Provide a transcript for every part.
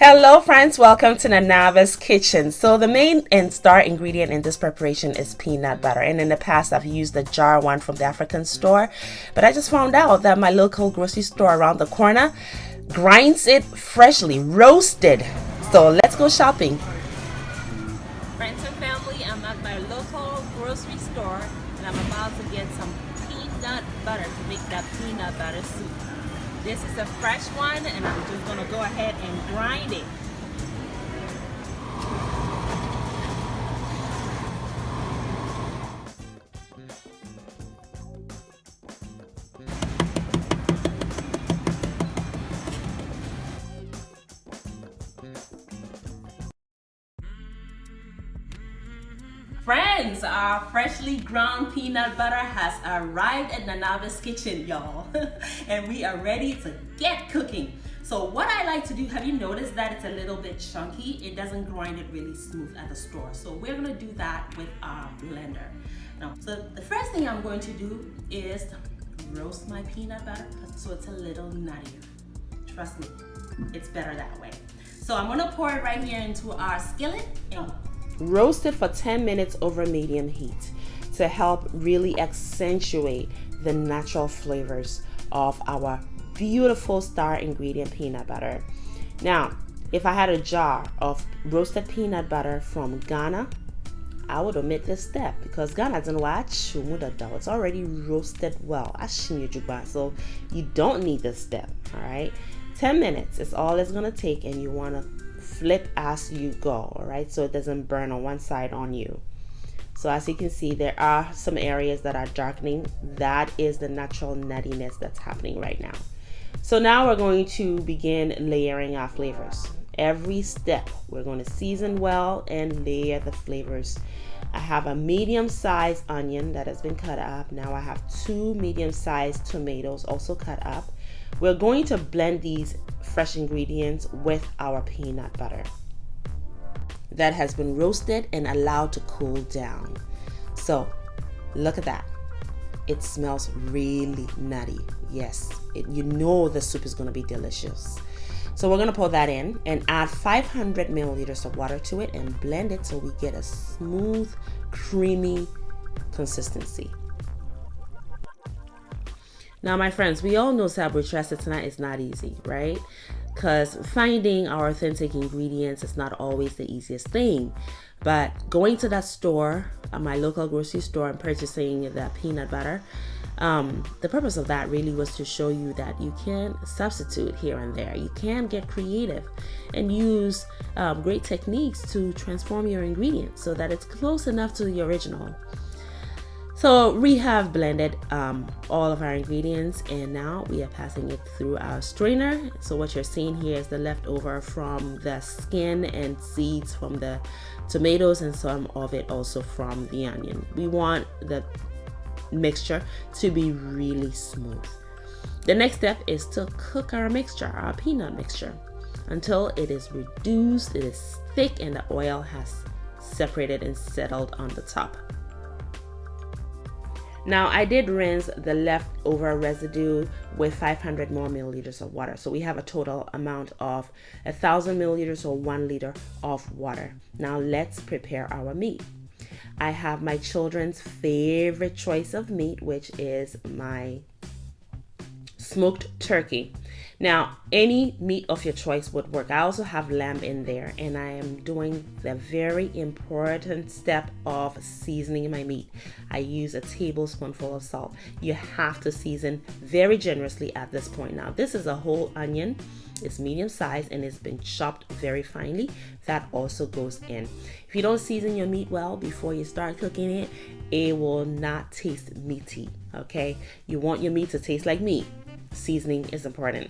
Hello friends, welcome to Abena'sKitchen. So the main and star ingredient in this preparation is peanut butter, and in the past I've used the jar one from the African store, but I just found out that my local grocery store around the corner grinds it freshly roasted. So let's go shopping. Friends and family, I'm at my local grocery store and I'm about to get some peanut butter to make that peanut butter soup. This is a fresh one and I'm just going to go ahead and grind it. Friends, our freshly ground peanut butter has arrived at Abena'sKitchen, y'all. And we are ready to get cooking. So what I like to do, have you noticed that it's a little bit chunky? It doesn't grind it really smooth at the store. So we're gonna do that with our blender. Now, so the first thing I'm going to do is roast my peanut butter so it's a little nuttier. Trust me, it's better that way. So I'm gonna pour it right here into our skillet and roast it for 10 minutes over medium heat to help really accentuate the natural flavors of our beautiful star ingredient peanut butter. Now, if I had a jar of roasted peanut butter from Ghana, I would omit this step because Ghana doesn't watch. It's already roasted well. So you don't need this step, all right? 10 minutes is all it's gonna take, and you wanna flip as you go, all right, so it doesn't burn on one side on you. So as you can see, there are some areas that are darkening. That is the natural nuttiness that's happening right now. So now we're going to begin layering our flavors. Every step we're going to season well and layer the flavors. I have a medium-sized onion that has been cut up. Now I have 2 medium-sized tomatoes also cut up. We're going to blend these fresh ingredients with our peanut butter that has been roasted and allowed to cool down. So look at that. It smells really nutty. Yes, you know the soup is going to be delicious. So we're going to pour that in and add 500 milliliters of water to it and blend it so we get a smooth, creamy consistency. Now, my friends, we all know Sabri tonight is not easy, right? Because finding our authentic ingredients is not always the easiest thing. But going to that store, my local grocery store, and purchasing that peanut butter, the purpose of that really was to show you that you can substitute here and there. You can get creative and use great techniques to transform your ingredients so that it's close enough to the original. So we have blended all of our ingredients, and now we are passing it through our strainer. So what you're seeing here is the leftover from the skin and seeds from the tomatoes, and some of it also from the onion. We want the mixture to be really smooth. The next step is to cook our mixture, our peanut mixture, until it is reduced, it is thick, and the oil has separated and settled on the top. Now, I did rinse the leftover residue with 500 more milliliters of water. So we have a total amount of 1,000 milliliters or 1 liter of water. Now let's prepare our meat. I have my children's favorite choice of meat, which is my smoked turkey. Now, any meat of your choice would work. I also have lamb in there, and I am doing the very important step of seasoning my meat. I use a tablespoonful of salt. You have to season very generously at this point. Now, this is a whole onion. It's medium sized and it's been chopped very finely. That also goes in. If you don't season your meat well before you start cooking it, it will not taste meaty, okay? You want your meat to taste like meat. Seasoning is important.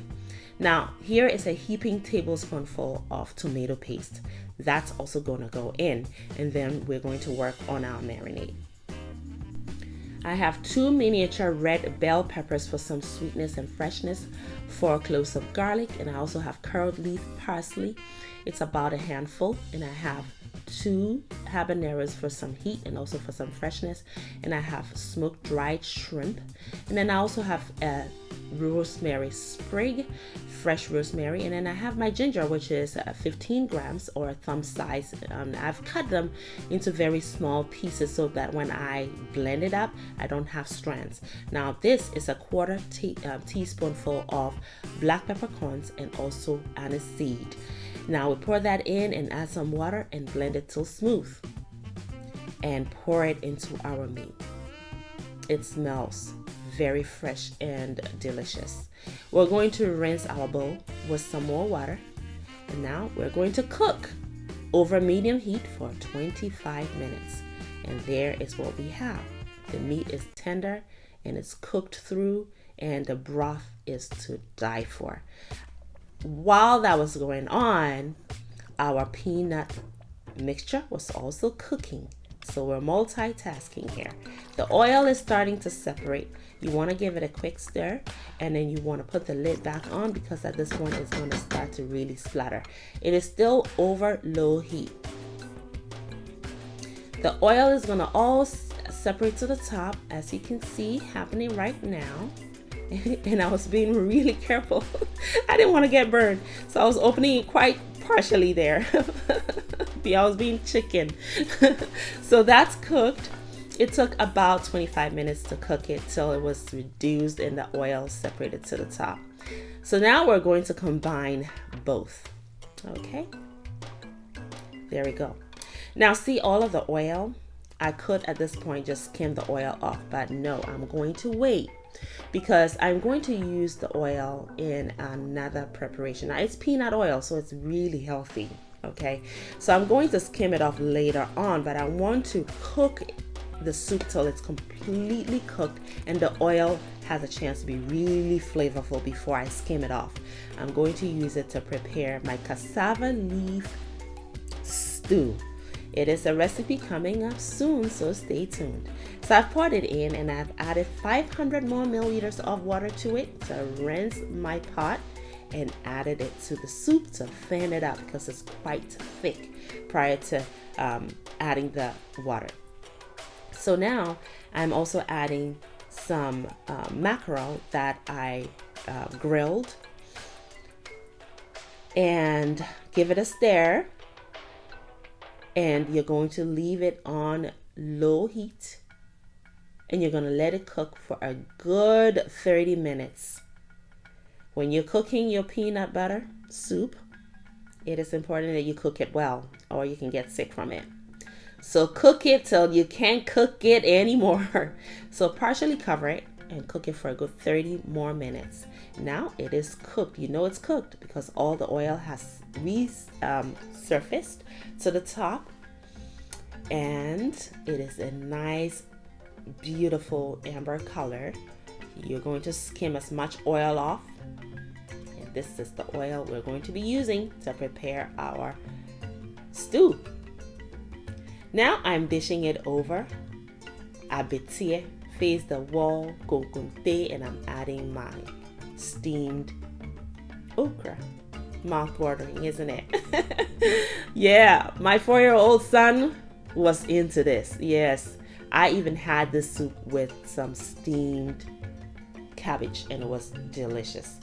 Now, here is a heaping tablespoonful of tomato paste. That's also going to go in, and then we're going to work on our marinade. I have 2 miniature red bell peppers for some sweetness and freshness, 4 cloves of garlic, and I also have curled leaf parsley. It's about a handful, and I have 2 habaneros for some heat and also for some freshness, and I have smoked dried shrimp, and then I also have rosemary sprig, fresh rosemary, and then I have my ginger, which is 15 grams or thumb size. I've cut them into very small pieces so that when I blend it up, I don't have strands. Now this is a quarter teaspoonful of black peppercorns and also aniseed. Now we pour that in and add some water and blend it till smooth and pour it into our meat. It smells very fresh and delicious. We're going to rinse our bowl with some more water, and now we're going to cook over medium heat for 25 minutes. And there is what we have. The meat is tender and it's cooked through, and the broth is to die for. While that was going on, our peanut mixture was also cooking. So we're multitasking here. The oil is starting to separate. You want to give it a quick stir, and then you want to put the lid back on, because at this point it's going to start to really splatter. It is still over low heat. The oil is going to all separate to the top, as you can see happening right now. And I was being really careful. I didn't want to get burned, so I was opening it quite partially there. I was being chicken. So that's cooked. It took about 25 minutes to cook it till it was reduced and the oil separated to the top. So now we're going to combine both. Okay, there we go. Now see all of the oil. I could at this point just skim the oil off, but no, I'm going to wait, because I'm going to use the oil in another preparation. Now it's peanut oil, so it's really healthy. Okay, so I'm going to skim it off later on, but I want to cook the soup till it's completely cooked and the oil has a chance to be really flavorful before I skim it off. I'm going to use it to prepare my cassava leaf stew. It is a recipe coming up soon, so stay tuned. So I've poured it in and I've added 500 more milliliters of water to it to rinse my pot, and added it to the soup to thin it out because it's quite thick prior to adding the water. So now I'm also adding some mackerel that I grilled, and give it a stir, and you're going to leave it on low heat, and you're going to let it cook for a good 30 minutes. When you're cooking your peanut butter soup, it is important that you cook it well, or you can get sick from it. So cook it till you can't cook it anymore. So partially cover it and cook it for a good 30 more minutes. Now it is cooked. You know it's cooked because all the oil has resurfaced to the top, and it is a nice, beautiful amber color. You're going to skim as much oil off. And this is the oil we're going to be using to prepare our stew. Now I'm dishing it over abetie, face the wall, konkonte, and I'm adding my steamed okra. Mouth-watering, isn't it? Yeah, my 4-year-old son was into this. Yes, I even had this soup with some steamed cabbage, and it was delicious.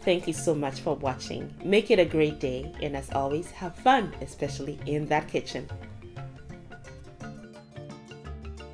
Thank you so much for watching. Make it a great day, and as always, have fun, especially in that kitchen.